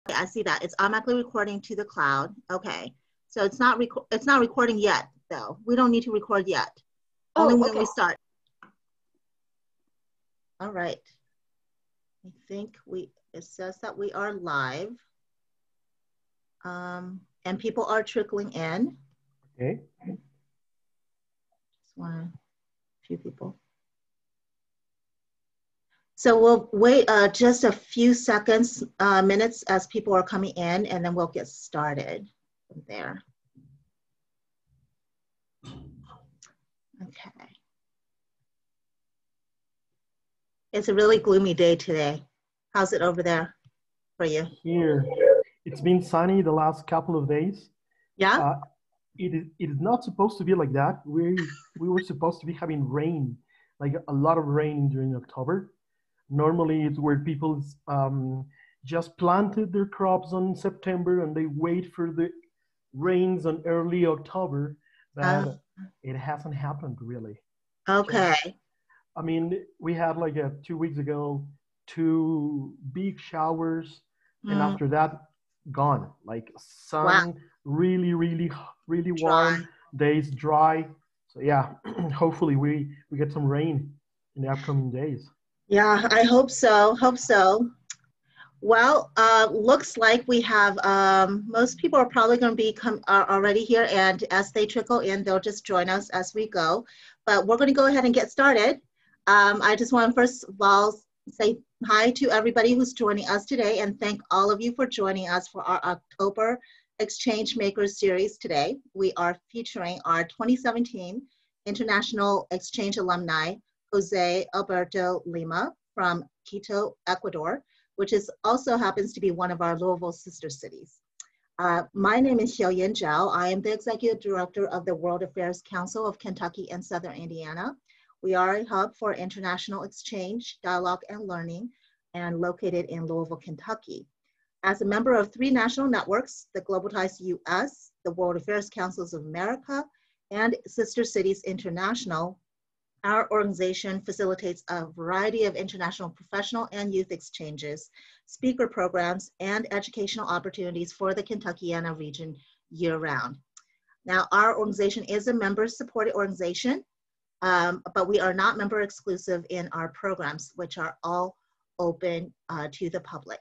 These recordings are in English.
I see that. It's automatically recording to the cloud. Okay. So it's not recording yet, though. We don't need to record yet. Only when we start. All right. I think it says that we are live. And people are trickling in. Okay. Just want a few people. So we'll wait just a few seconds, minutes as people are coming in, and then we'll get started from there. Okay. It's a really gloomy day today. How's it over there for you? Here, it's been sunny the last couple of days. Yeah? It is not supposed to be like that. We were supposed to be having rain, like a lot of rain during October. Normally it's where people just planted their crops on September and they wait for the rains on early October, but it hasn't happened really. Okay. I mean, we had like 2 weeks ago, 2 big showers, and after that, gone. Like sun, really warm, days dry. So yeah, hopefully we get some rain in the upcoming days. Yeah, I hope so. Hope so. Well, looks like we have, most people are probably going to be already here, and as they trickle in, they'll just join us as we go. But we're going to go ahead and get started. I just want to first of all say hi to everybody who's joining us today, and thank all of you for joining us for our October Exchange Makers series today. We are featuring our 2017 International Exchange alumni, Jose Alberto Lema from Quito, Ecuador, which also happens to be one of our Louisville sister cities. My name is Xiaoyan Zhao. I am the Executive Director of the World Affairs Council of Kentucky and Southern Indiana. We are a hub for international exchange, dialogue, and learning, and located in Louisville, Kentucky. As a member of 3 national networks, the Global Ties US, the World Affairs Councils of America, and Sister Cities International, our organization facilitates a variety of international professional and youth exchanges, speaker programs, and educational opportunities for the Kentuckiana region year-round. Now, our organization is a member-supported organization, but we are not member exclusive in our programs, which are all open to the public.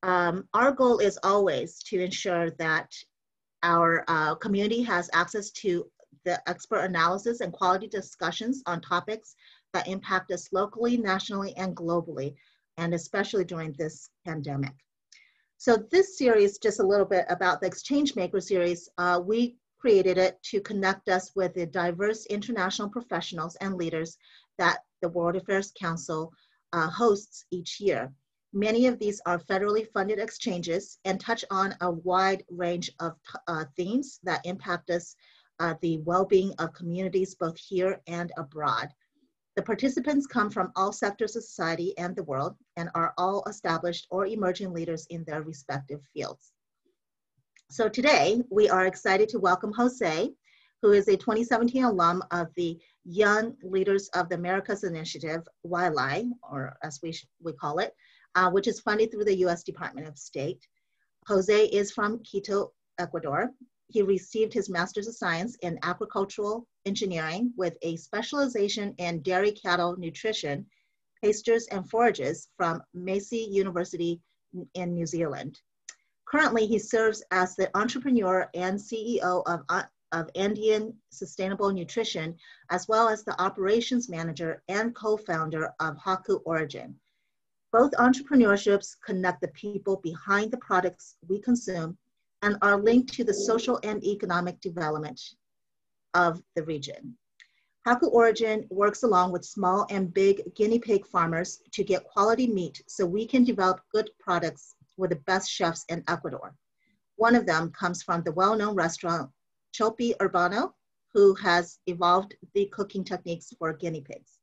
Our goal is always to ensure that our community has access to the expert analysis and quality discussions on topics that impact us locally, nationally, and globally, and especially during this pandemic. So this series, just a little bit about the Exchange Maker series, we created it to connect us with the diverse international professionals and leaders that the World Affairs Council hosts each year. Many of these are federally funded exchanges and touch on a wide range of themes that impact us, the well-being of communities both here and abroad. The participants come from all sectors of society and the world and are all established or emerging leaders in their respective fields. So today, we are excited to welcome Jose, who is a 2017 alum of the Young Leaders of the Americas Initiative, YLI, or as we call it, which is funded through the US Department of State. Jose is from Quito, Ecuador. He received his Master's of Science in Agricultural Engineering with a specialization in dairy cattle nutrition, Pastures and Forages from Massey University in New Zealand. Currently, he serves as the entrepreneur and CEO of Andean Sustainable Nutrition, as well as the operations manager and co-founder of HAKU ORIGEN. Both entrepreneurships connect the people behind the products we consume and are linked to the social and economic development of the region. HAKU ORIGEN works along with small and big guinea pig farmers to get quality meat so we can develop good products with the best chefs in Ecuador. One of them comes from the well-known restaurant CHULPI URBANO, who has evolved the cooking techniques for guinea pigs.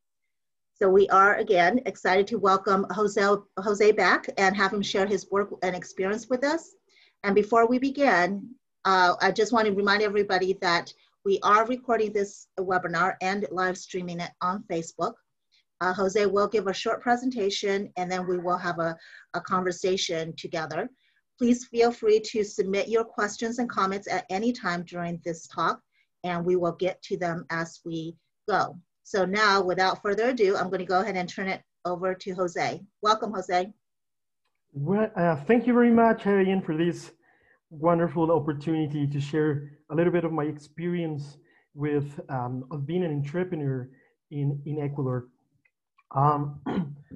So we are, again, excited to welcome Jose back and have him share his work and experience with us. And before we begin, I just want to remind everybody that we are recording this webinar and live streaming it on Facebook. Jose will give a short presentation, and then we will have a conversation together. Please feel free to submit your questions and comments at any time during this talk, and we will get to them as we go. So now, without further ado, I'm going to go ahead and turn it over to Jose. Welcome, Jose. Well, thank you very much, Ian, for this wonderful opportunity to share a little bit of my experience with of being an entrepreneur in Ecuador.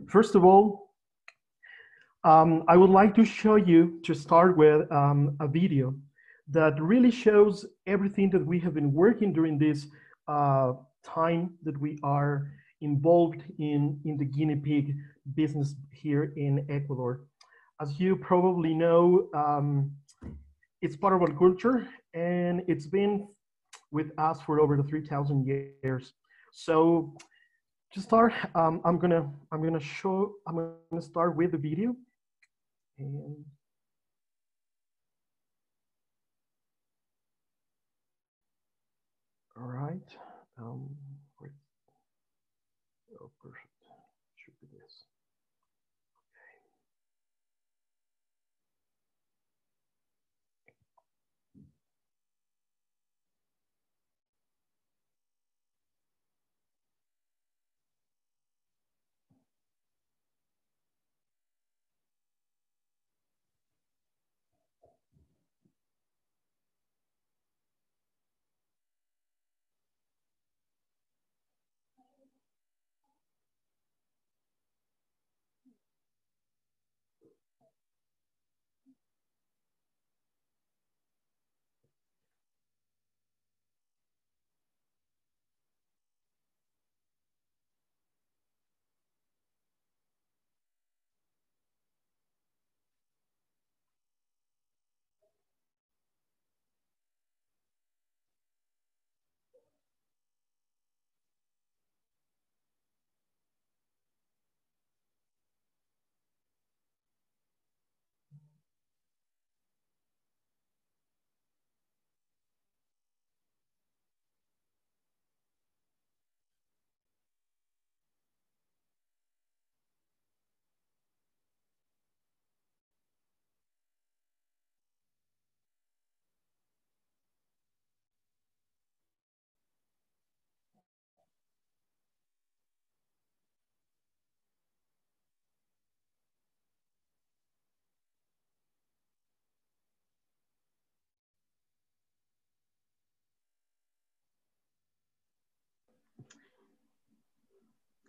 First of all, I would like to show you, to start with, a video that really shows everything that we have been working during this time that we are involved in the guinea pig business here in Ecuador. As you probably know, it's part of our culture, and it's been with us for over 3,000 years. So to start, I'm gonna start with the video. And all right. Oh, perfect. Should be this.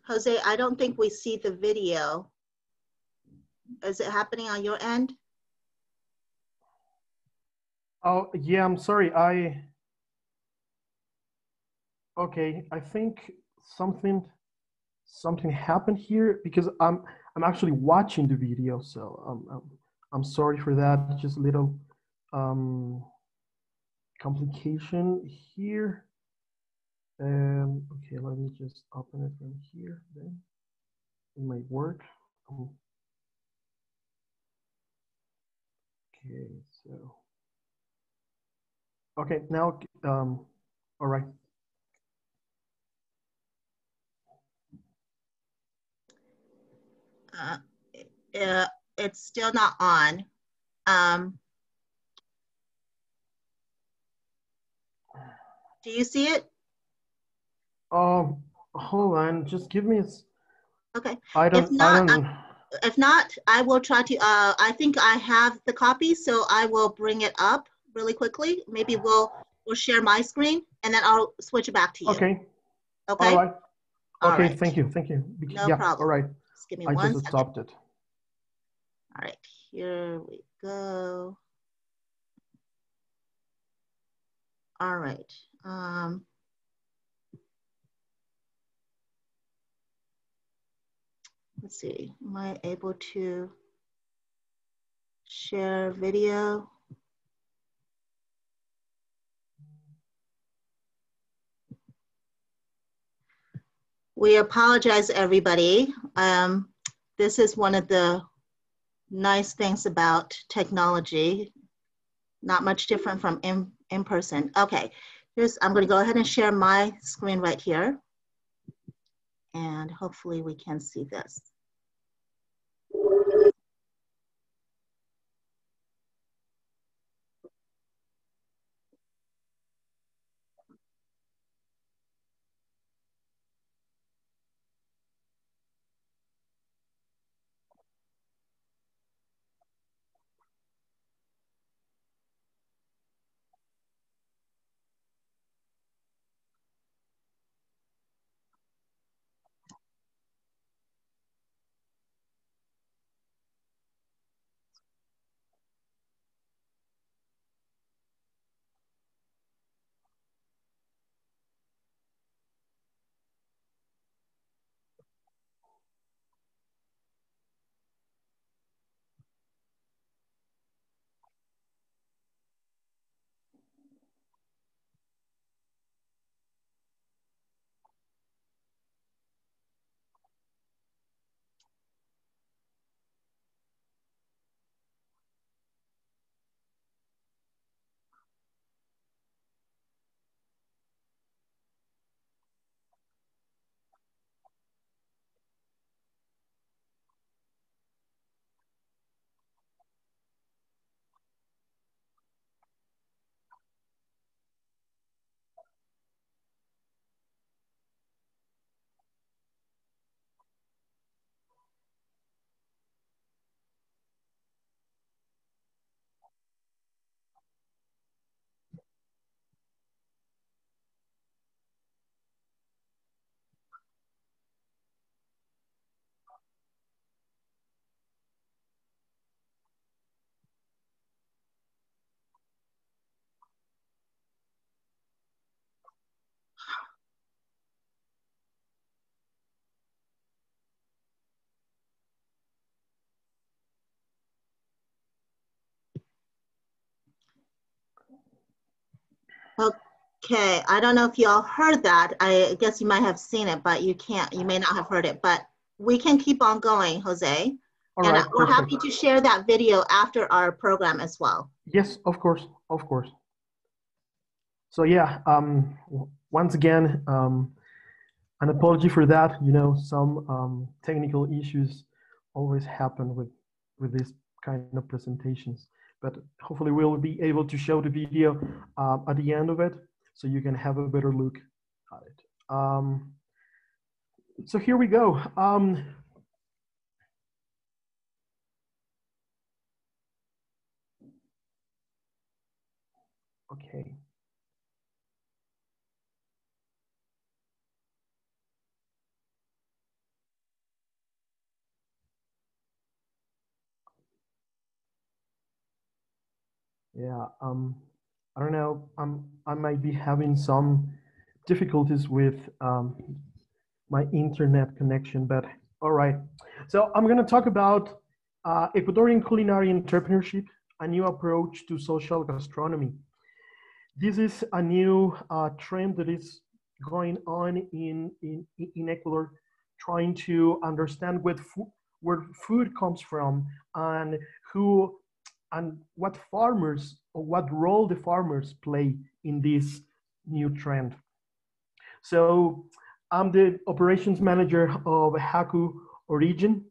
Jose, I don't think we see the video. Is it happening on your end? Oh, yeah, I'm sorry. Okay, I think something happened here because I'm actually watching the video, so I'm sorry for that. Just a little complication here. Okay, let me just open it from here then. It might work. Okay, so okay, now all right. It's still not on. Do you see it? Hold on, just give me a. Okay. If not, I will try to. I think I have the copy, so I will bring it up really quickly. Maybe we'll share my screen, and then I'll switch it back to you. Okay. Okay. All right. Okay. All right. Thank you. No problem. All right. Just give me I one just second. stopped it. All right. Here we go. All right. Let's see. Am I able to share video? We apologize, everybody. This is one of the nice things about technology. Not much different from in person. Okay, I'm going to go ahead and share my screen right here. And hopefully we can see this. Okay, I don't know if y'all heard that. I guess you might have seen it, but you may not have heard it, but we can keep on going, Jose. All and right, we're perfect. happy to share that video after our program as well. Yes, of course, of course. So yeah, once again, an apology for that. You know, some technical issues always happen with this kind of presentations, but hopefully we'll be able to show the video at the end of it, so you can have a better look at it. So here we go. Okay. Yeah, I don't know. I might be having some difficulties with my internet connection, but all right. So I'm going to talk about Ecuadorian culinary entrepreneurship, a new approach to social gastronomy. This is a new trend that is going on in Ecuador, trying to understand where food comes from and who and what farmers or what role the farmers play in this new trend. So I'm the operations manager of HAKU ORIGEN.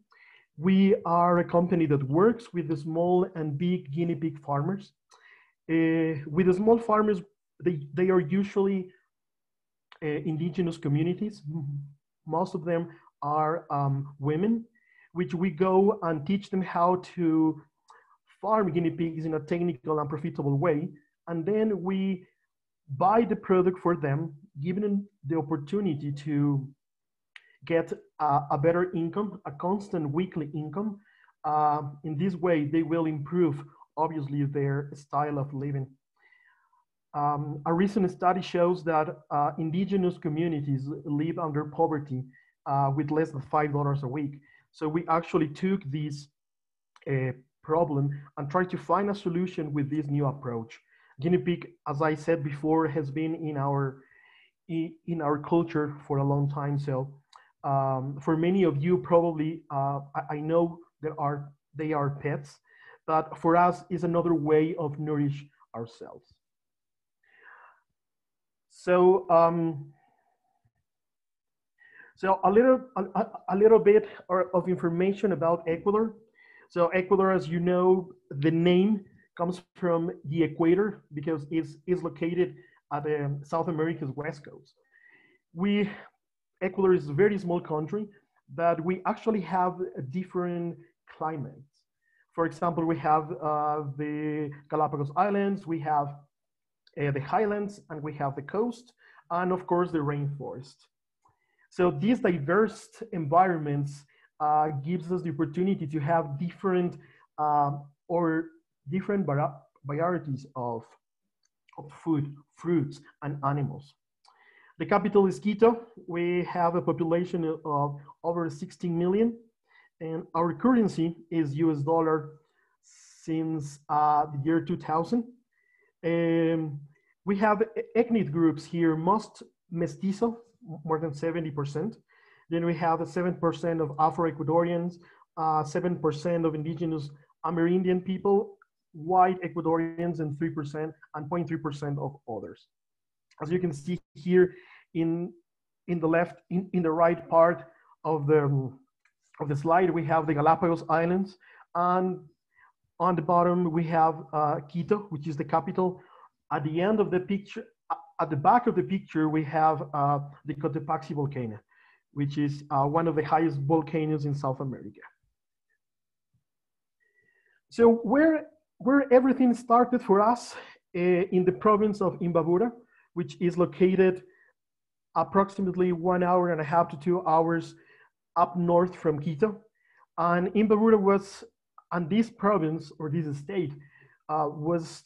We are a company that works with the small and big guinea pig farmers. With the small farmers, they are usually indigenous communities. Most of them are women, which we go and teach them how to farm guinea pigs in a technical and profitable way. And then we buy the product for them, giving them the opportunity to get a better income, a constant weekly income. In this way, they will improve, obviously, their style of living. A recent study shows that indigenous communities live under poverty with less than $5 a week. So we actually took this problem and tried to find a solution with this new approach. Guinea pig, as I said before, has been in our culture for a long time. So for many of you, probably, I know they are pets, but for us, it's another way of nourish ourselves. So So a little bit of information about Ecuador. So Ecuador, as you know, the name comes from the equator because it's located at South America's west coast. Ecuador is a very small country, but we actually have different climates. For example, we have the Galapagos Islands, we have the highlands, and we have the coast, and of course the rainforest. So these diverse environments gives us the opportunity to have different varieties of food, fruits, and animals. The capital is Quito. We have a population of over 16 million, and our currency is US dollar since the year 2000. We have ethnic groups here, most mestizo, more than 70%. Then we have 7% of Afro-Ecuadorians, 7% of indigenous Amerindian people, white Ecuadorians, and 3% and 0.3% of others. As you can see here in the left, in the right part of the slide, we have the Galapagos Islands, and on the bottom we have Quito, which is the capital. At the end of the picture, at the back of the picture, we have the Cotopaxi volcano, which is one of the highest volcanoes in South America. So where everything started for us in the province of Imbabura, which is located approximately 1.5 hours to 2 hours up north from Quito. And Imbabura was, and this province or this state was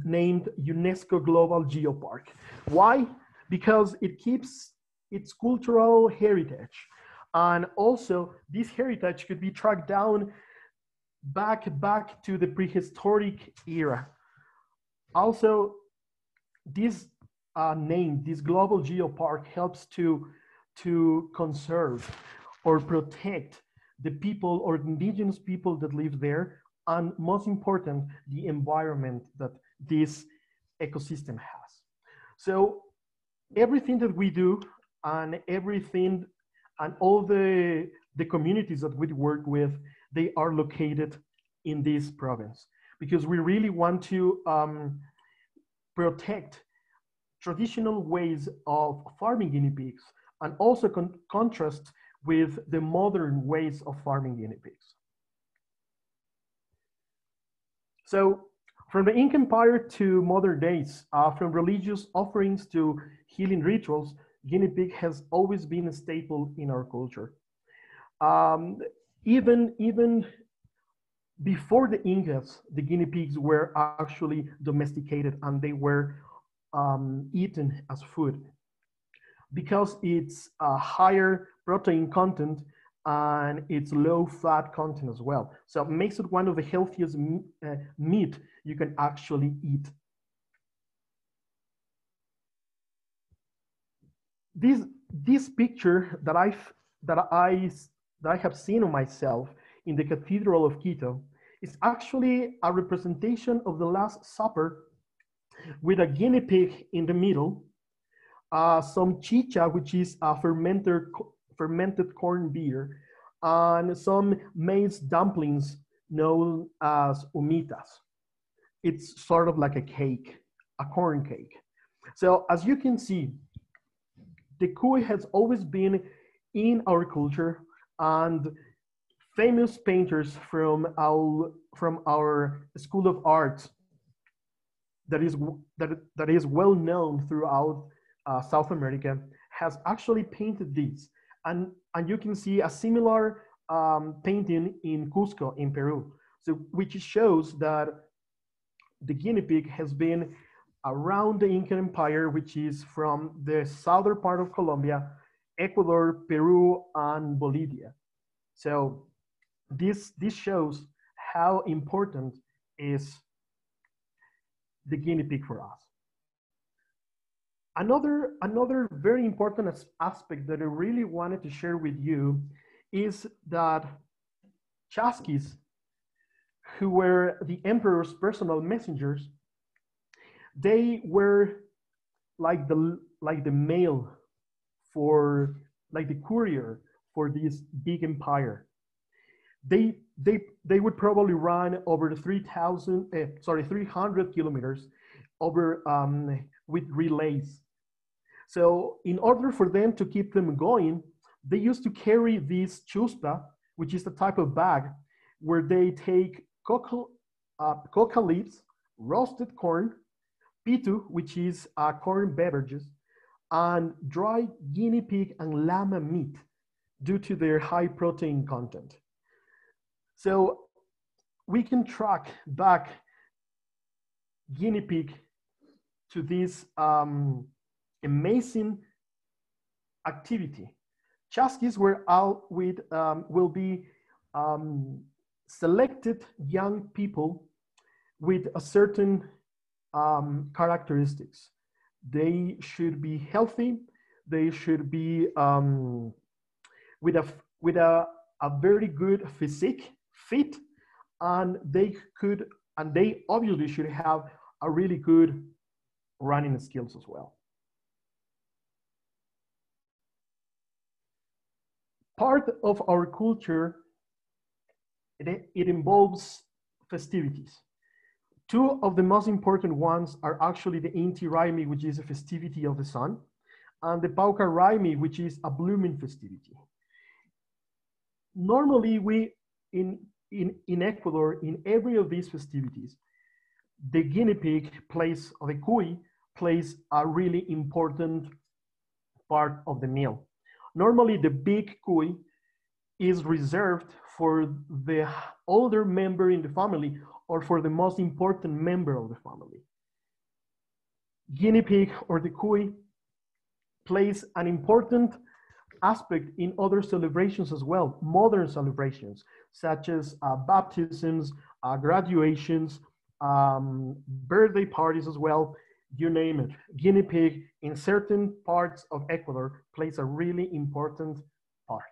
named UNESCO Global Geopark. Why? Because it keeps its cultural heritage. And also this heritage could be tracked down back to the prehistoric era. Also, this name, this Global Geopark, helps to conserve or protect the people or indigenous people that live there, and most important, the environment that this ecosystem has. So everything that we do and everything and all the communities that we work with, they are located in this province because we really want to protect traditional ways of farming guinea pigs and also contrast with the modern ways of farming guinea pigs. So from the Inca Empire to modern days, from religious offerings to healing rituals, guinea pig has always been a staple in our culture. Even before the Incas, the guinea pigs were actually domesticated and they were eaten as food because it's a higher protein content and it's low fat content as well. So it makes it one of the healthiest meat you can actually eat. This picture that I have seen of myself in the Cathedral of Quito is actually a representation of the Last Supper with a guinea pig in the middle, some chicha, which is a fermented corn beer, and some maize dumplings known as humitas. It's sort of like a cake, a corn cake. So as you can see, the cuy has always been in our culture, and famous painters from our School of Arts that is well known throughout South America has actually painted these. And you can see a similar painting in Cusco in Peru, so which shows that the guinea pig has been around the Inca Empire, which is from the southern part of Colombia, Ecuador, Peru, and Bolivia. So this shows how important is the guinea pig for us. Another very important aspect that I really wanted to share with you is that Chaskis, who were the emperor's personal messengers, they were like the mail for like the courier for this big empire. They would probably run over 300 kilometers over with relays. So in order for them to keep them going, they used to carry this chuspa, which is the type of bag where they take coca leaves, roasted corn, pitu, which is corn beverages, and dry guinea pig and llama meat due to their high protein content. So we can track back guinea pig to this amazing activity. Chaskis will be selected young people with a certain characteristics. They should be healthy. They should be with a very good physique, fit, and they obviously should have a really good running skills as well. Part of our culture, it involves festivities. Two of the most important ones are actually the Inti Raimi, which is a festivity of the sun, and the Pauca Raimi, which is a blooming festivity. Normally, in Ecuador, in every of these festivities, the guinea pig plays, or the cuy, plays a really important part of the meal. Normally, the big cuy is reserved for the older member in the family or for the most important member of the family. Guinea pig or the cuy plays an important aspect in other celebrations as well, modern celebrations, such as baptisms, graduations, birthday parties as well, you name it. Guinea pig in certain parts of Ecuador plays a really important part.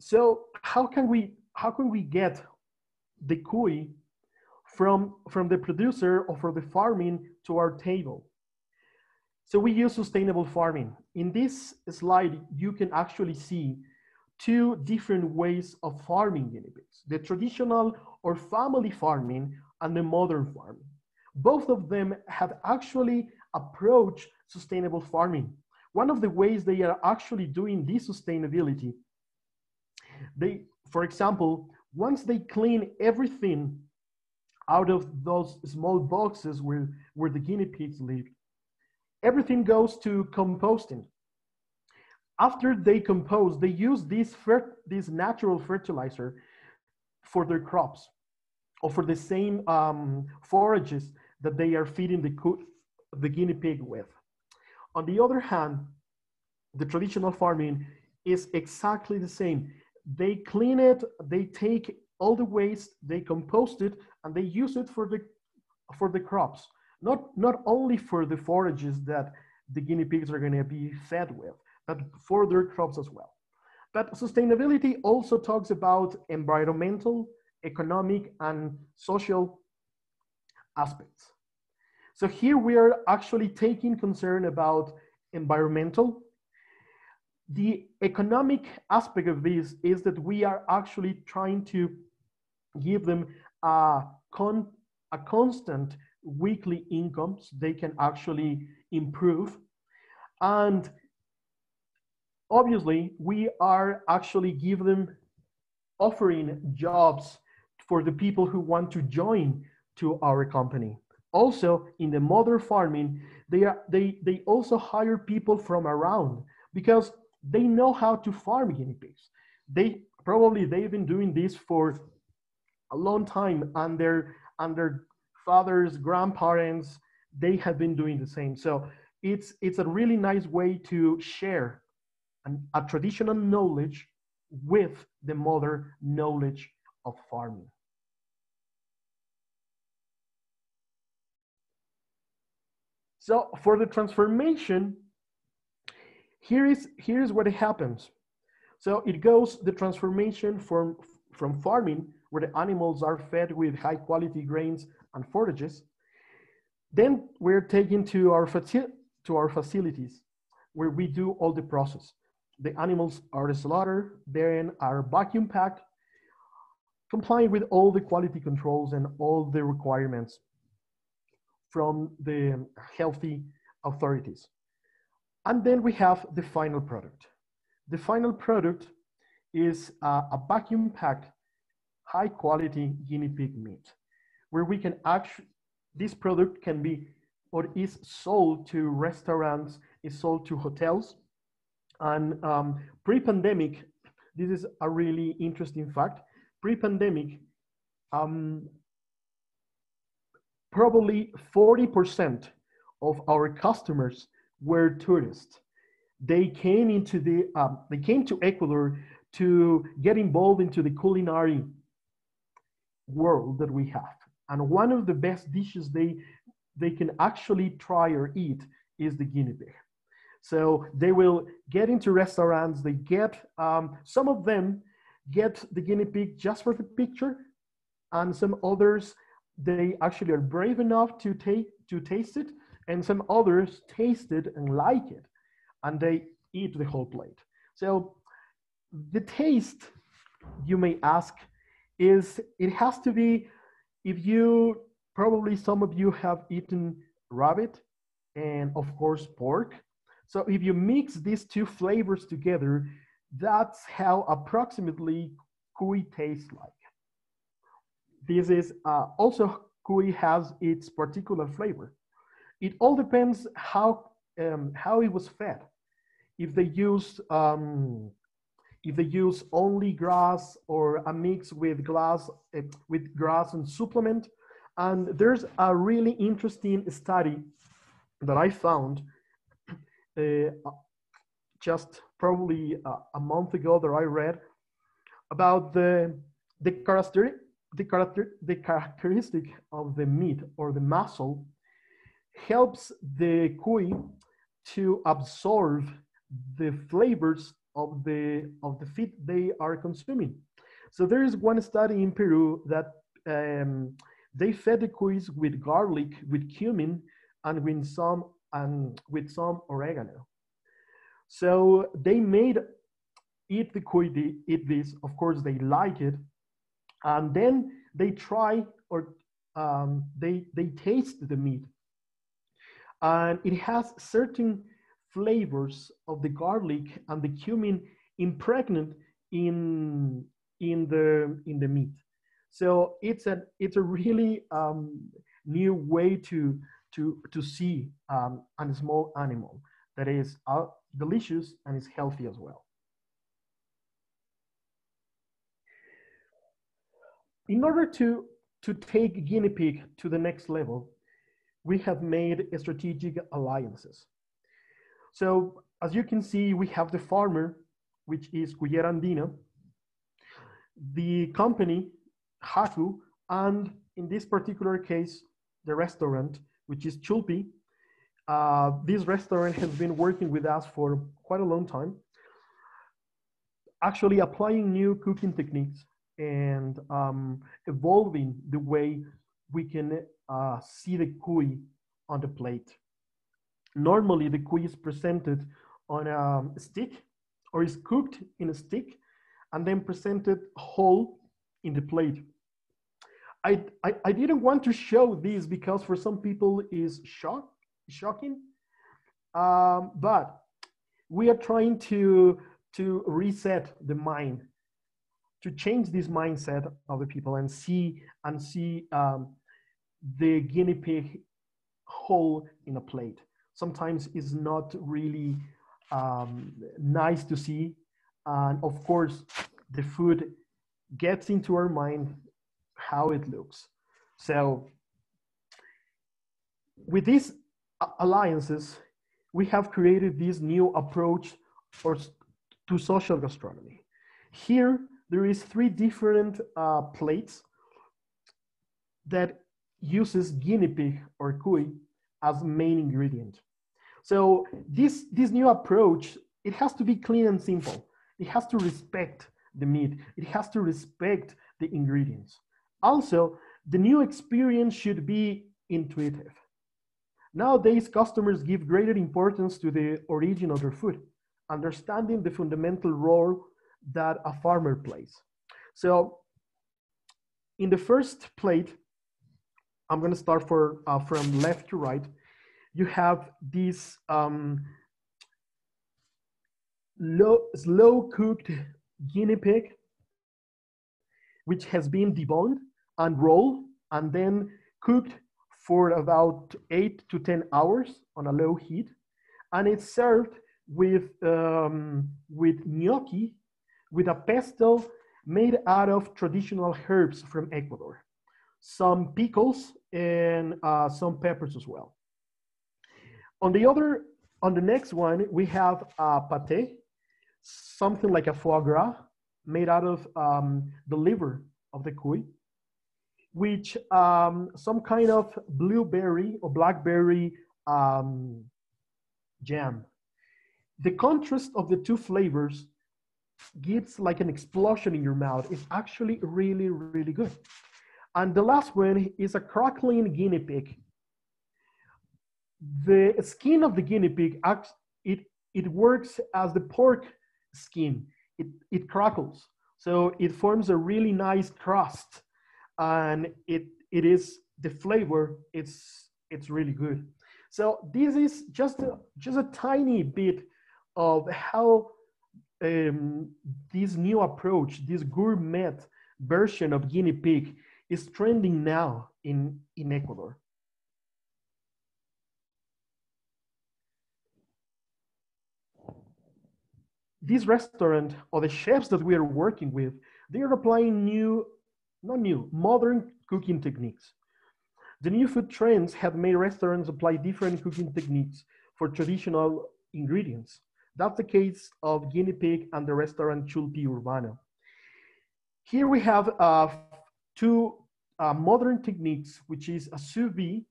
So how can we get the cuy from the producer or from the farming to our table? So we use sustainable farming. In this slide, you can actually see two different ways of farming guinea pigs: the traditional or family farming and the modern farming. Both of them have actually approached sustainable farming. One of the ways they are actually doing this sustainability, for example, once they clean everything out of those small boxes where the guinea pigs live, everything goes to composting. After they compose, they use this natural fertilizer for their crops or for the same forages that they are feeding the guinea pig with. On the other hand, the traditional farming is exactly the same. They clean it, they take all the waste, they compost it, and they use it for the crops. Not only for the forages that the guinea pigs are going to be fed with, but for their crops as well. But sustainability also talks about environmental, economic, and social aspects. So here we are actually taking concern about environmental. The economic aspect of this is that we are actually trying to give them a constant weekly income so they can actually improve. And obviously, we are actually offering jobs for the people who want to join to our company. Also, in the modern farming, they also hire people from around because they know how to farm guinea pigs. They've been doing this for a long time, and their fathers, grandparents, they have been doing the same. So it's a really nice way to share a traditional knowledge with the modern knowledge of farming. So for the transformation, here is what happens. So it goes the transformation from farming, where the animals are fed with high quality grains and forages. Then we're taken to our facilities where we do all the process. The animals are slaughtered, then are vacuum packed, complying with all the quality controls and all the requirements from the healthy authorities. And then we have the final product. The final product is a vacuum packed, high quality guinea pig meat, where we can actually, this product can be or is sold to restaurants, is sold to hotels. And pre-pandemic, this is a really interesting fact, pre-pandemic, probably 40% of our customers were tourists. They came into they came to Ecuador to get involved into the culinary world that we have. And one of the best dishes they can actually try or eat is the guinea pig. So they will get into restaurants, they get, some of them get the guinea pig just for the picture, and some others, they actually are brave enough to taste it, and some others taste it and like it, and they eat the whole plate. So the taste, you may ask, is it has to be, if you, probably some of you have eaten rabbit and of course pork. So if you mix these two flavors together, that's how approximately cuy tastes like. This is also, cuy has its particular flavor. It all depends how it was fed. If they use only grass or a mix with grass and supplement. And there's a really interesting study that I found just probably a month ago that I read about the characteristic of the meat or the muscle helps the cuy to absorb the flavors of the feed they are consuming. So there is one study in Peru that they fed the cuys with garlic, with cumin, and with some oregano. So they eat the cuy, eat this. Of course, they like it, and then they try or they taste the meat, and it has certain flavors of the garlic and the cumin impregnated in the meat. So it's a really new way to see a small animal that is delicious and is healthy as well. In order to take guinea pig to the next level, we have made strategic alliances. So as you can see, we have the farmer, which is Cullera Andina, the company, HAKU, and in this particular case, the restaurant, which is CHULPI. This restaurant has been working with us for quite a long time, actually applying new cooking techniques and evolving the way we can see the cuy on the plate. Normally, the cuy is presented on a stick or is cooked in a stick and then presented whole in the plate. I didn't want to show this because for some people is shocking, but we are trying to reset the mind, to change this mindset of the people and see the guinea pig whole in a plate. Sometimes it's not really nice to see, and of course the food gets into our mind how it looks. So with these alliances, we have created this new approach to social gastronomy. Here there is 3 different plates that uses guinea pig or cuy as main ingredient. So this new approach, it has to be clean and simple. It has to respect the meat. It has to respect the ingredients. Also, the new experience should be intuitive. Nowadays, customers give greater importance to the origin of their food, understanding the fundamental role that a farmer plays. So in the first plate, I'm going to start from left to right. You have this slow cooked guinea pig, which has been deboned and rolled and then cooked for about 8 to 10 hours on a low heat. And it's served with gnocchi, with a pesto made out of traditional herbs from Ecuador, some pickles and some peppers as well. On the next one, we have a pate, something like a foie gras made out of the liver of the cuy, which some kind of blueberry or blackberry jam. The contrast of the two flavors gives like an explosion in your mouth. It's actually really, really good. And the last one is a crackling guinea pig. The skin of the guinea pig, it works as the pork skin. It crackles. So it forms a really nice crust. And it is, the flavor, it's really good. So this is just a tiny bit of how this new approach, this gourmet version of guinea pig is trending now in Ecuador. This restaurant, or the chefs that we are working with, they are applying modern cooking techniques. The new food trends have made restaurants apply different cooking techniques for traditional ingredients. That's the case of Guinea Pig and the restaurant CHULPI URBANO. Here we have two modern techniques, which is a sous vide,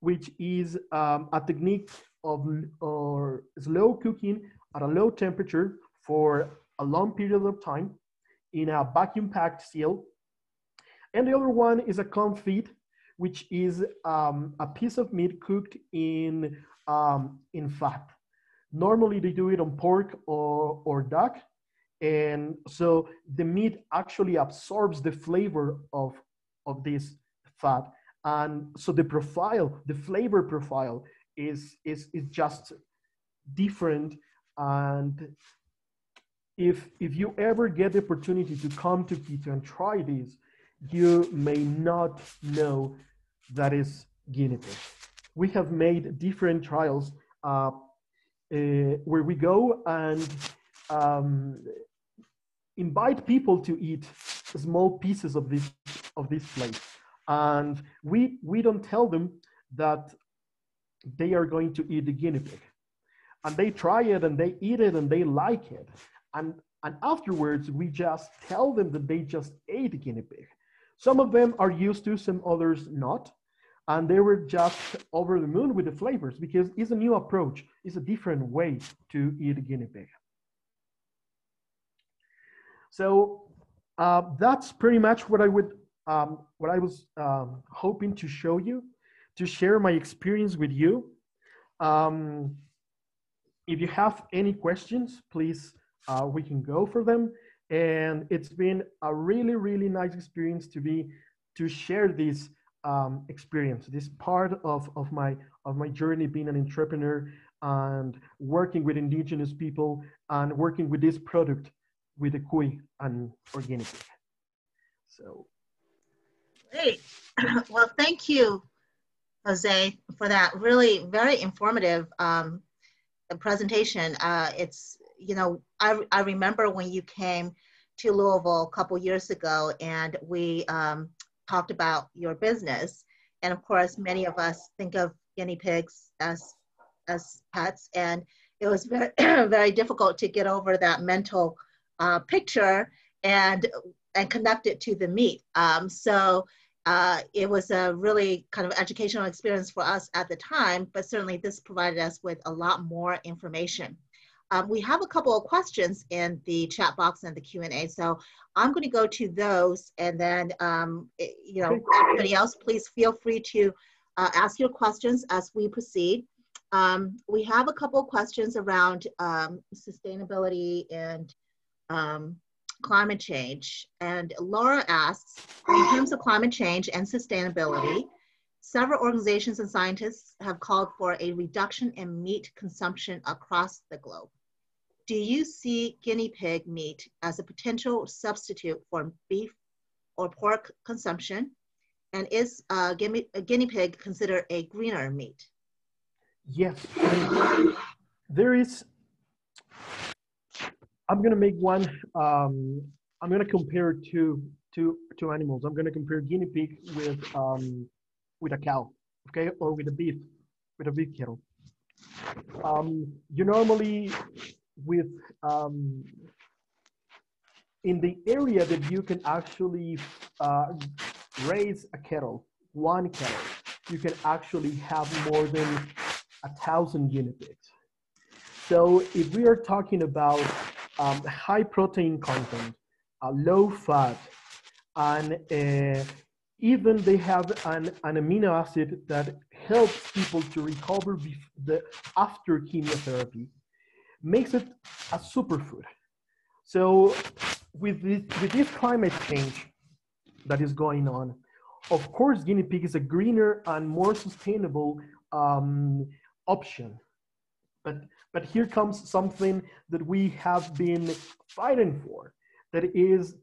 which is a technique of slow cooking at a low temperature for a long period of time in a vacuum-packed seal. And the other one is a confit, which is a piece of meat cooked in fat. Normally they do it on pork or duck. And so the meat actually absorbs the flavor of this fat. And so the flavor profile is just different. And if you ever get the opportunity to come to Quito and try this, you may not know that is guinea pig. We have made different trials where we go and invite people to eat small pieces of this plate, and we don't tell them that they are going to eat the guinea pig, and they try it and they eat it and they like it, and afterwards we just tell them that they just ate the guinea pig. Some of them are used to, some others not. And they were just over the moon with the flavors because it's a new approach. It's a different way to eat a guinea pig. So that's pretty much what I was hoping to show you, to share my experience with you. If you have any questions, please, we can go for them. And it's been a really, really nice experience to share this experience, this part of my journey being an entrepreneur and working with indigenous people and working with this product with the cuy and organic. So great. Well, thank you, Jose, for that really very informative presentation. It's, you know, I remember when you came to Louisville a couple years ago, and we talked about your business. And of course, many of us think of guinea pigs as pets, and it was very, very difficult to get over that mental picture and connect it to the meat. So it was a really kind of educational experience for us at the time, but certainly this provided us with a lot more information. We have a couple of questions in the chat box and the Q&A, so I'm going to go to those, and then, you know, everybody else, please feel free to ask your questions as we proceed. We have a couple of questions around sustainability and climate change. And Laura asks, in terms of climate change and sustainability, several organizations and scientists have called for a reduction in meat consumption across the globe. Do you see guinea pig meat as a potential substitute for beef or pork consumption? And is a guinea pig considered a greener meat? Yes, there is. I'm going to make one. I'm going to compare two animals. I'm going to compare guinea pig with a cow, okay, or with a beef cattle. You normally with in the area that you can actually raise a cattle, one cattle, you can actually have more than 1,000 guinea pigs. So if we are talking about high protein content, low fat, and even they have an amino acid that helps people to recover after chemotherapy, makes it a superfood. So with this climate change that is going on, of course, guinea pig is a greener and more sustainable option. But here comes something that we have been fighting for, that is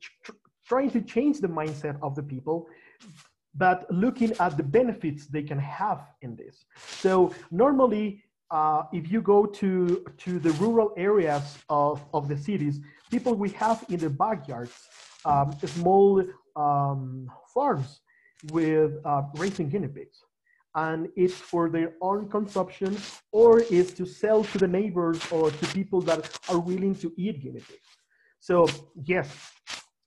trying to change the mindset of the people, but looking at the benefits they can have in this. So normally, if you go to the rural areas of the cities, people we have in their backyards, small farms with raising guinea pigs. And it's for their own consumption, or is to sell to the neighbors or to people that are willing to eat guinea pigs. So yes,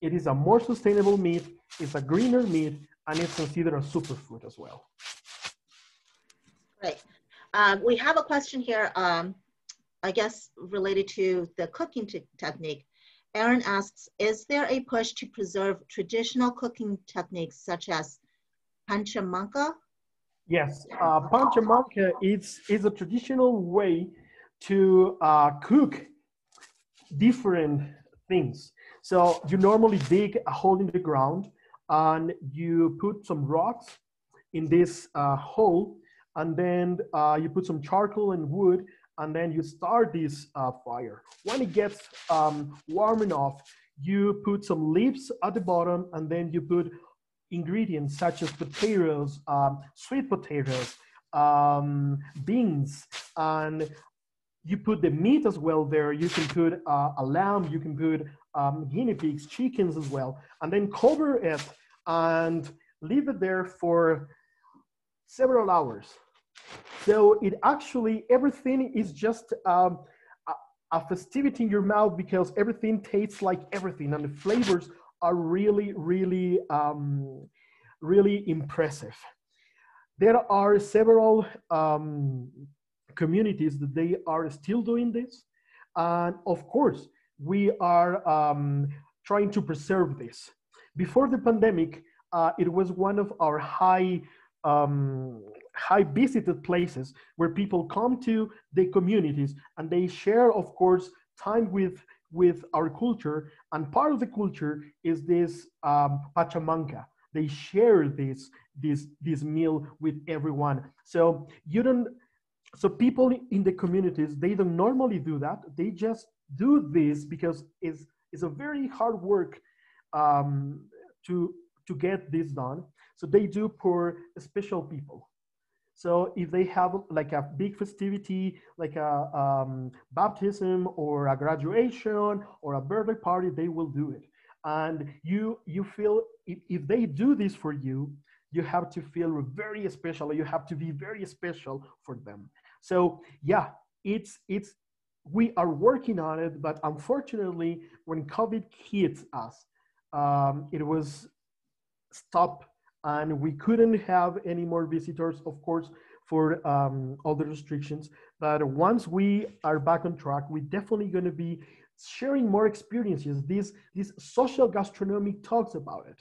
it is a more sustainable meat, it's a greener meat, and it's considered a superfood as well. Right. We have a question here, I guess related to the cooking technique. Aaron asks, is there a push to preserve traditional cooking techniques such as pachamanca? Yes, pachamanca is a traditional way to cook different things. So you normally dig a hole in the ground and you put some rocks in this hole, and then you put some charcoal and wood, and then you start this fire. When it gets warm enough, you put some leaves at the bottom, and then you put ingredients such as potatoes, sweet potatoes, beans, and you put the meat as well there. You can put a lamb, you can put guinea pigs, chickens as well, and then cover it and leave it there for several hours. So it actually, everything is just a festivity in your mouth, because everything tastes like everything, and the flavors are really, really, really impressive. There are several communities that they are still doing this. And of course, we are trying to preserve this. Before the pandemic, it was one of our high visited places where people come to the communities and they share, of course, time with our culture. And part of the culture is this pachamanca. They share this meal with everyone. So so people in the communities, they don't normally do that. They just do this because it's a very hard work to get this done. So they do for special people. So if they have like a big festivity, like a baptism or a graduation or a birthday party, they will do it. And you feel, if they do this for you, you have to feel very special. You have to be very special for them. So yeah, we are working on it, but unfortunately, when COVID hit us, it was stopped, and we couldn't have any more visitors, of course, for all the restrictions. But once we are back on track, we're definitely going to be sharing more experiences. This social gastronomy talks about it.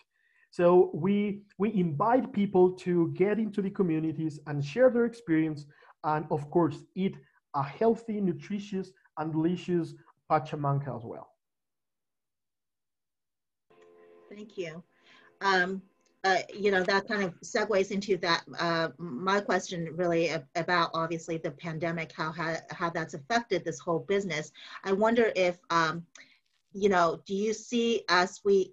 So we invite people to get into the communities and share their experience, and of course, eat a healthy, nutritious, and delicious pachamanca as well. Thank you. You know, that kind of segues into that, my question really about obviously the pandemic, how that's affected this whole business. I wonder if, you know, do you see as we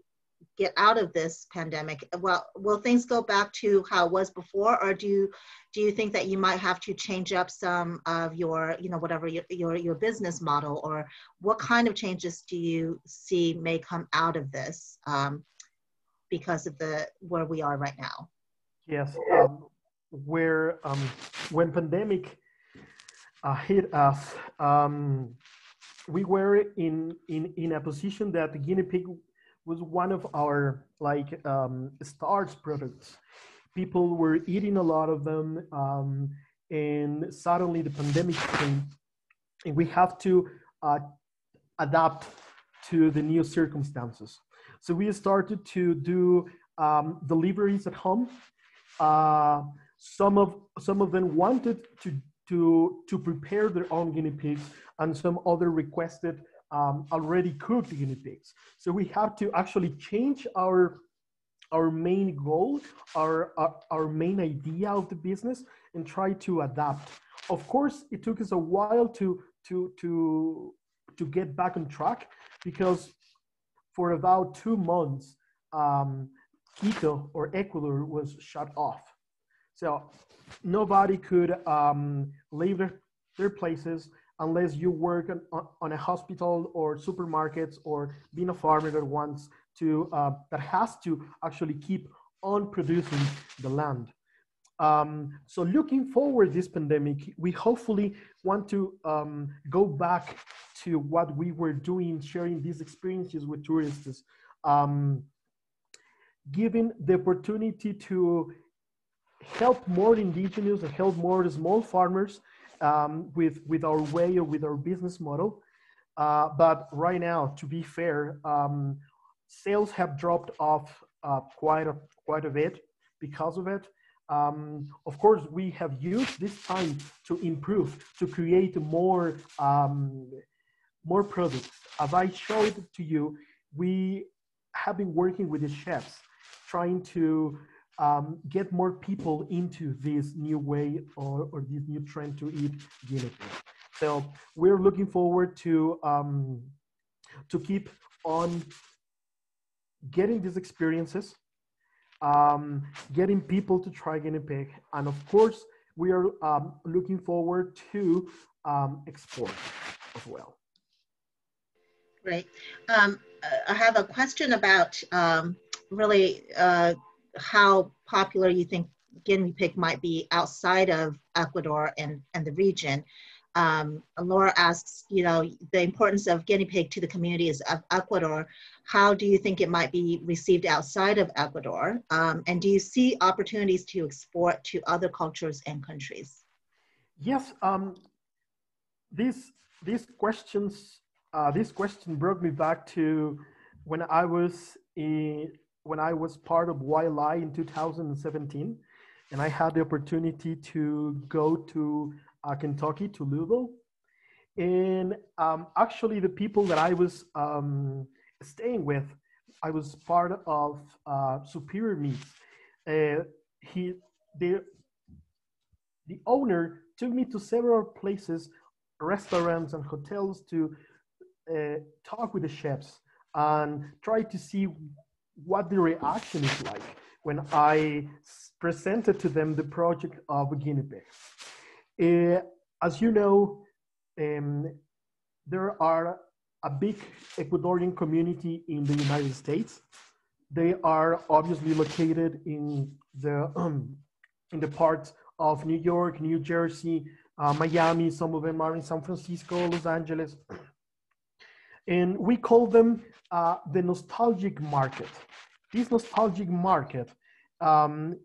get out of this pandemic, well, will things go back to how it was before, or do you think that you might have to change up some of your, you know, whatever your business model, or what kind of changes do you see may come out of this? Because of where we are right now. Yes, when pandemic hit us, we were in a position that the guinea pig was one of our stars products. People were eating a lot of them, and suddenly the pandemic came, and we have to adapt to the new circumstances. So we started to do deliveries at home. Some of them wanted to prepare their own guinea pigs, and some other requested already cooked guinea pigs. So we had to actually change our main goal, our main idea of the business, and try to adapt. Of course, it took us a while to get back on track, because for about 2 months, Quito or Ecuador was shut off. So nobody could leave their places unless you work on a hospital or supermarkets, or being a farmer that wants to, that has to actually keep on producing the land. So looking forward this pandemic, we hopefully want to go back to what we were doing, sharing these experiences with tourists, giving the opportunity to help more indigenous and help more small farmers with our way or with our business model. But right now, to be fair, sales have dropped off quite a bit because of it. Of course, we have used this time to improve, to create more products. As I showed to you, we have been working with the chefs, trying to get more people into this new way or this new trend to eat guinea pig. So we're looking forward to keep on getting these experiences, getting people to try guinea pig, and of course, we are looking forward to export as well. Great. I have a question about really how popular you think guinea pig might be outside of Ecuador and the region. Laura asks, you know, the importance of guinea pig to the communities of Ecuador. How do you think it might be received outside of Ecuador? And do you see opportunities to export to other cultures and countries? Yes, this question brought me back to when I was part of YLI in 2017, and I had the opportunity to go to Kentucky, to Louisville. And actually the people that I was staying with, I was part of Superior Meats. The owner took me to several places, restaurants and hotels, to talk with the chefs and try to see what the reaction is like when I presented to them the project of guinea pig. As you know, there are a big Ecuadorian community in the United States. They are obviously located in the parts of New York, New Jersey, Miami. Some of them are in San Francisco, Los Angeles. And we call them the nostalgic market. This nostalgic market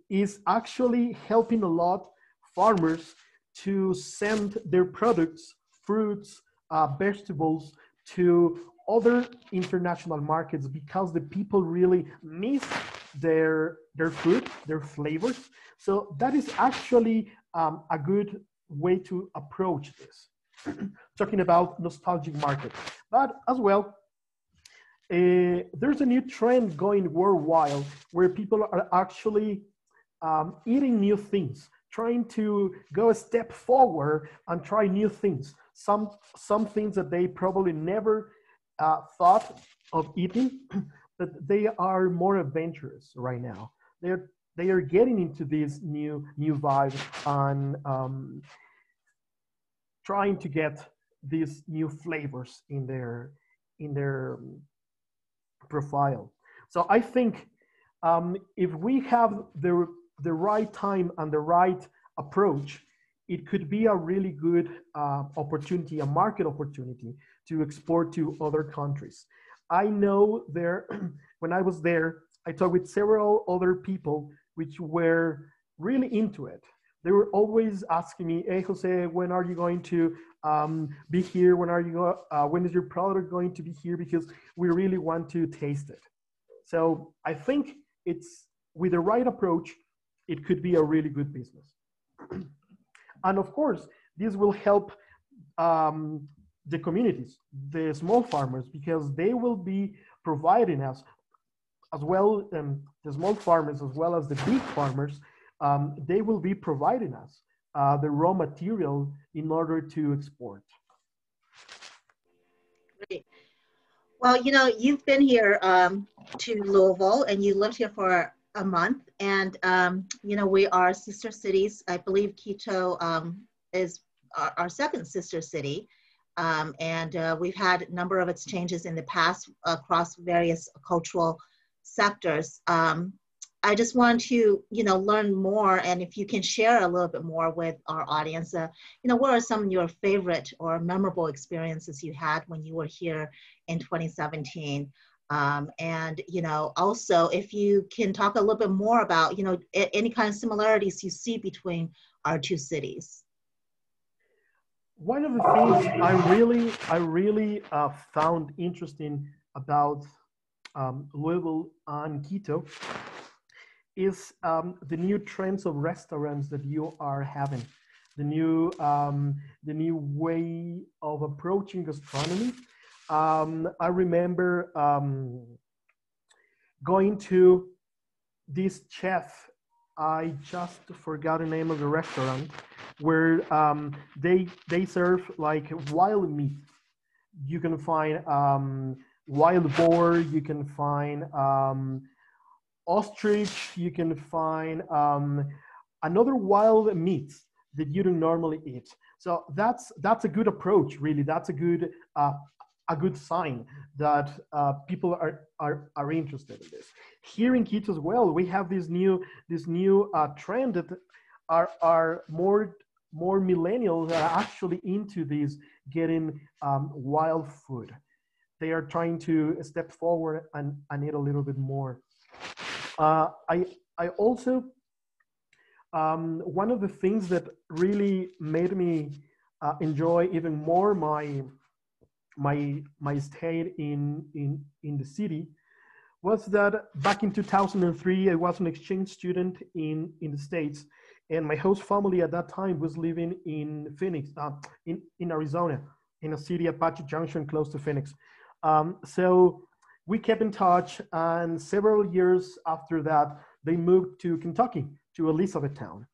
is actually helping a lot farmers to send their products, fruits, vegetables to other international markets because the people really miss their food, their flavors. So that is actually a good way to approach this. Talking about nostalgic market, but as well, there's a new trend going worldwide where people are actually eating new things, trying to go a step forward and try new things. Some things that they probably never thought of eating, but they are more adventurous right now. They are getting into these new vibes and trying to get these new flavors in their profile. So I think if we have the right time and the right approach, it could be a really good opportunity, a market opportunity to export to other countries. I know there, when I was there, I talked with several other people which were really into it. They were always asking me, "Hey, Jose, when are you going to be here? When is your product going to be here? Because we really want to taste it." So I think it's, with the right approach, it could be a really good business. And of course, this will help the communities, the small farmers, because they will be providing us as well, the small farmers as well as the big farmers, they will be providing us the raw material in order to export. Great. Well, you know, you've been here to Louisville and you lived here for a month, and you know, we are sister cities. I believe Quito is our second sister city, and we've had a number of exchanges in the past across various cultural sectors. I just want to, you know, learn more, and if you can share a little bit more with our audience, you know, what are some of your favorite or memorable experiences you had when you were here in 2017? And, you know, also if you can talk a little bit more about, you know, any kind of similarities you see between our two cities. One of the things I really found interesting about Louisville and Quito is the new trends of restaurants that you are having, the new way of approaching gastronomy. I remember going to this chef, I just forgot the name of the restaurant, where they serve like wild meat. You can find wild boar, you can find ostrich, you can find another wild meat that you don't normally eat. So that's a good approach, really. That's a good sign that people are interested in this. Here in Quito as well, we have this new trend that are more millennials that are actually into this, getting wild food. They are trying to step forward and eat a little bit more. I also, one of the things that really made me enjoy even more my stay in the city was that back in 2003, I was an exchange student in the States, and my host family at that time was living in Phoenix, in Arizona, in a city, Apache Junction, close to Phoenix. So we kept in touch, and several years after that, they moved to Kentucky, to Elizabethtown.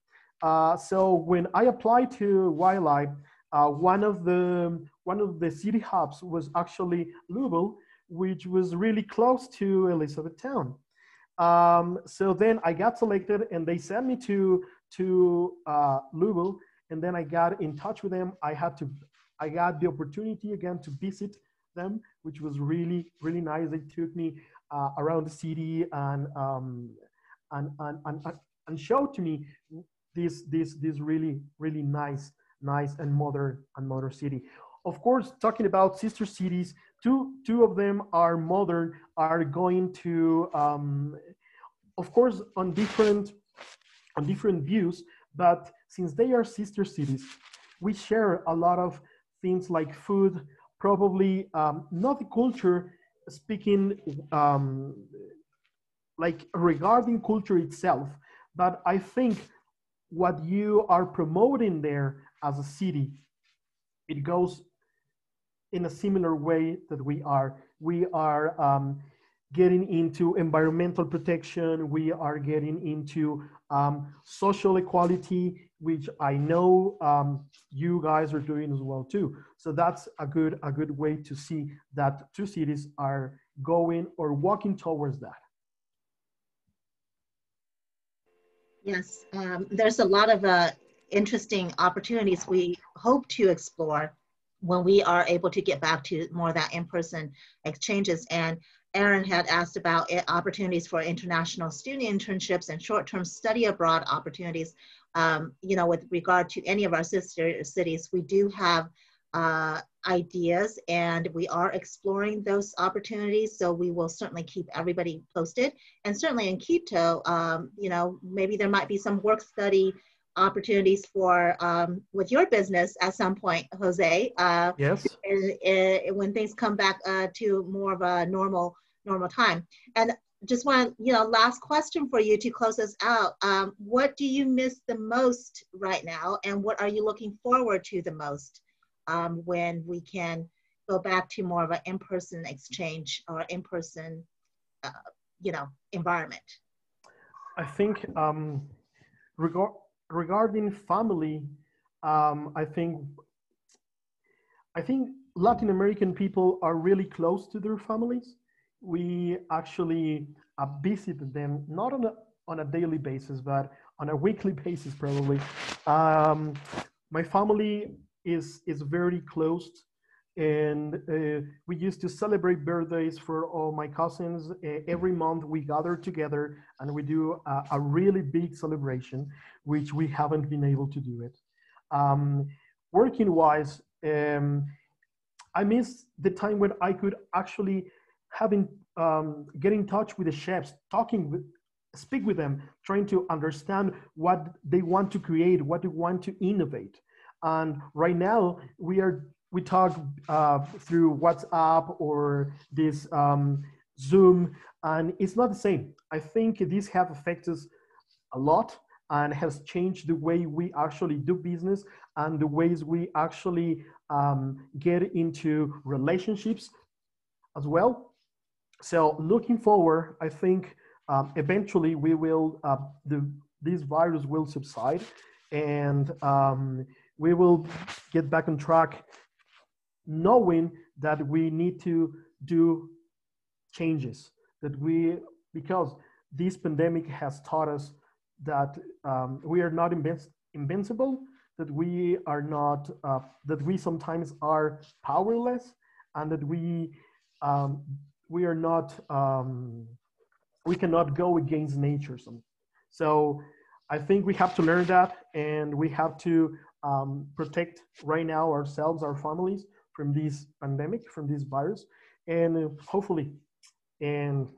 So when I applied to Wildlife, one of the city hubs was actually Louisville, which was really close to Elizabethtown. So then I got selected, and they sent me to Louisville, and then I got in touch with them. I got the opportunity again to visit them, which was really, really nice. They took me around the city and showed to me this really, really nice and modern city. Of course, talking about sister cities, two of them are modern, are going to, of course, on different views, but since they are sister cities, we share a lot of things like food, probably not the culture speaking like regarding culture itself, but I think what you are promoting there as a city, it goes in a similar way that we are. We are getting into environmental protection. We are getting into social equality, which I know you guys are doing as well too. So that's a good way to see that two cities are going or walking towards that. Yes, there's a lot of interesting opportunities we hope to explore when we are able to get back to more of that in-person exchanges. And Aaron had asked about opportunities for international student internships and short-term study abroad opportunities. You know, with regard to any of our sister cities, we do have ideas and we are exploring those opportunities. So we will certainly keep everybody posted. And certainly in Quito, you know, maybe there might be some work study opportunities for with your business at some point, Jose. Yes. When things come back to more of a normal time. And just want, you know, last question for you to close us out. What do you miss the most right now, and what are you looking forward to the most when we can go back to more of an in-person exchange or in-person, you know, environment? I think regarding family, I think Latin American people are really close to their families. We actually visit them not on a daily basis, but on a weekly basis probably. My family is very close, and we used to celebrate birthdays for all my cousins. Every month we gather together and we do a really big celebration, which we haven't been able to do it. Working wise, I miss the time when I could actually get in touch with the chefs, speak with them, trying to understand what they want to create, what they want to innovate. And right now we talk through WhatsApp or this Zoom, and it's not the same. I think this has affected us a lot and has changed the way we actually do business and the ways we actually get into relationships as well. So looking forward, I think eventually we will, this virus will subside, and we will get back on track, knowing that we need to do changes, because this pandemic has taught us that we are not invincible, that we are not, that we sometimes are powerless, and that we are not, we cannot go against nature. So I think we have to learn that, and we have to protect right now ourselves, our families, from this pandemic, from this virus, and hopefully, and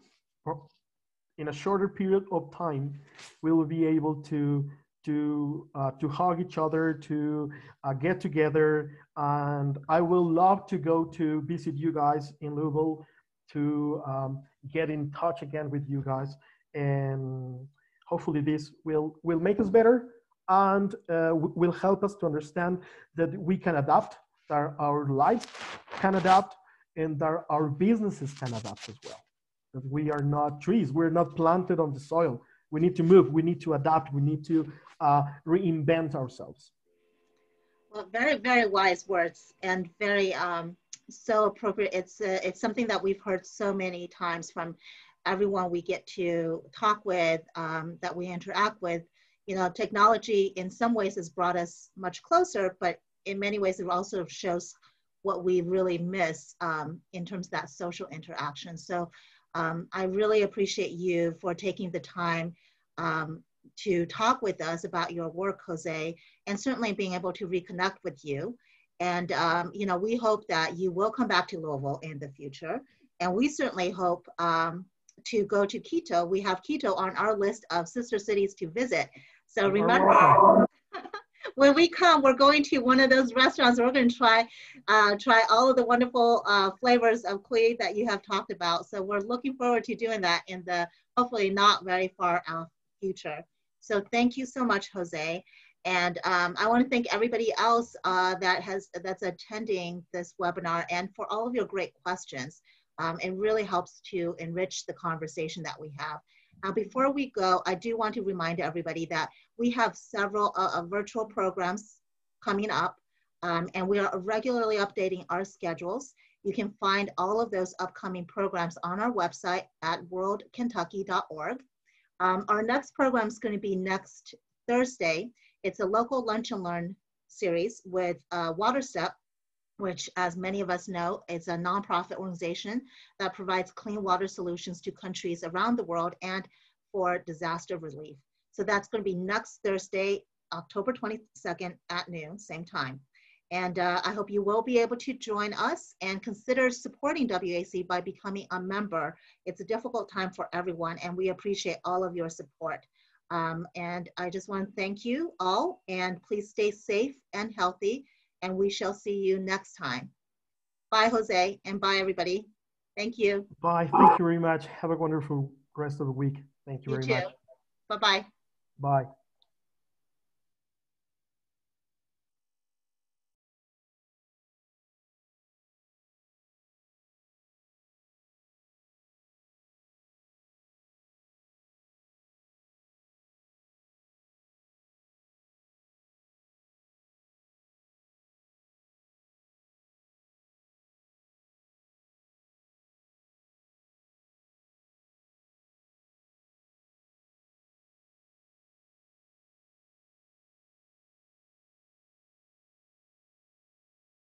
in a shorter period of time, we will be able to hug each other, to get together. And I will love to go to visit you guys in Louisville, to get in touch again with you guys, and hopefully this will make us better, and will help us to understand that we can adapt, that our lives can adapt, and that our businesses can adapt as well. That we are not trees, we're not planted on the soil. We need to move, we need to adapt, we need to reinvent ourselves. Well, very, very wise words, and very so appropriate. It's something that we've heard so many times from everyone we get to talk with, that we interact with. You know, technology in some ways has brought us much closer, but in many ways it also shows what we really miss in terms of that social interaction. So I really appreciate you for taking the time to talk with us about your work, Jose, and certainly being able to reconnect with you. And you know, we hope that you will come back to Louisville in the future. And we certainly hope to go to Quito. We have Quito on our list of sister cities to visit. So remember, when we come, we're going to one of those restaurants. We're going to try all of the wonderful flavors of cuy that you have talked about. So we're looking forward to doing that in the hopefully not very far out future. So thank you so much, Jose. And I want to thank everybody else that's attending this webinar and for all of your great questions. It really helps to enrich the conversation that we have. Now, before we go, I do want to remind everybody that we have several virtual programs coming up, and we are regularly updating our schedules. You can find all of those upcoming programs on our website at worldkentucky.org. Our next program is going to be next Thursday. It's a local lunch and learn series with WaterStep, which, as many of us know, is a nonprofit organization that provides clean water solutions to countries around the world and for disaster relief. So that's going to be next Thursday, October 22nd at noon, same time. And I hope you will be able to join us and consider supporting WAC by becoming a member. It's a difficult time for everyone, and we appreciate all of your support. And I just want to thank you all, and please stay safe and healthy, and we shall see you next time. Bye, Jose, and bye, everybody. Thank you. Bye. Thank you very much. Have a wonderful rest of the week. Thank you very much. Bye-bye. Bye.